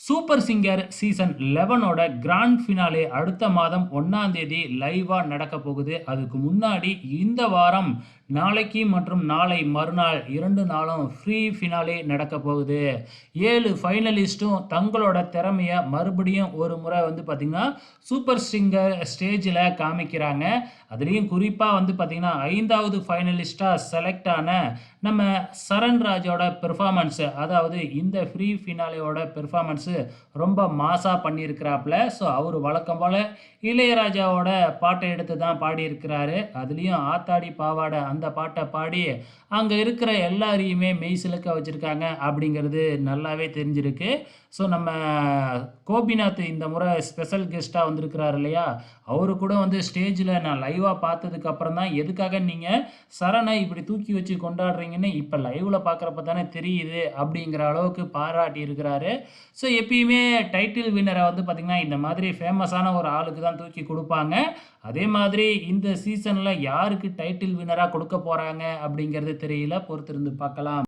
Super singer season 11ஓட grand finale அடுத்த மாதம் 1ஆம் தேதி லைவா நடக்க போகுது. அதுக்கு முன்னாடி இந்த வாரம் நாளைக்கு மற்றும் நாளை மறுநாள் 2 நாளும் ஃப்ரீ ஃபினாலே நடக்க போகுது. 7 ஃபைனலிஸ்ட்டும் தங்களோட திறமைய மறுபடியும் ஒரு முறை பார்த்தீங்கன்னா, சூப்பர் சிங்கர் ஸ்டேஜில காமிக்கிறாங்க. அதுலயும் குறிப்பா பார்த்தீங்கன்னா, 5வது ஃபைனலிஸ்ட்டா செலக்ட் ஆன நம்ம சரண்ராஜோட பெர்ஃபார்மன்ஸ், அதாவது இந்த ஃப்ரீ ஃபினாலேயோட பெர்ஃபார்மன்ஸ் ரொம்ப மாஸா பண்ணியிருக்கிறாப்ல. ஸோ அவர் வழக்கம் போல இளையராஜாவோட பாட்டை எடுத்து தான் பாடியிருக்கிறாரு. அதுலேயும் ஆத்தாடி பாவாடை அந்த பாட்டை பாடி அங்கே இருக்கிற எல்லாரையுமே மெய் சிலுக்க வச்சுருக்காங்க அப்படிங்கிறது நல்லாவே தெரிஞ்சிருக்கு. ஸோ நம்ம கோபிநாத் இந்த முறை ஸ்பெஷல் கெஸ்ட்டாக வந்திருக்கிறார் இல்லையா, அவரு கூட ஸ்டேஜில் நான் லைவாக பார்த்ததுக்கு அப்புறம் தான் எதுக்காக நீங்கள் சரணை இப்படி தூக்கி வச்சு கொண்டாடுறீங்கன்னு இப்போ லைவில் பார்க்குறப்ப தானே தெரியுது அப்படிங்கிற அளவுக்கு பாராட்டி இருக்கிறாரு. ஸோ எப்பயுமே டைட்டில் வின்னரை பார்த்திங்கன்னா இந்த மாதிரி ஃபேமஸான ஒரு ஆளுக்கு தான் தூக்கி கொடுப்பாங்க. அதே மாதிரி இந்த சீசனில் யாருக்கு டைட்டில் வின்னராக கொடுக்க போகிறாங்க அப்படிங்கிறது தெரியல, பொறுத்திருந்து பார்க்கலாம்.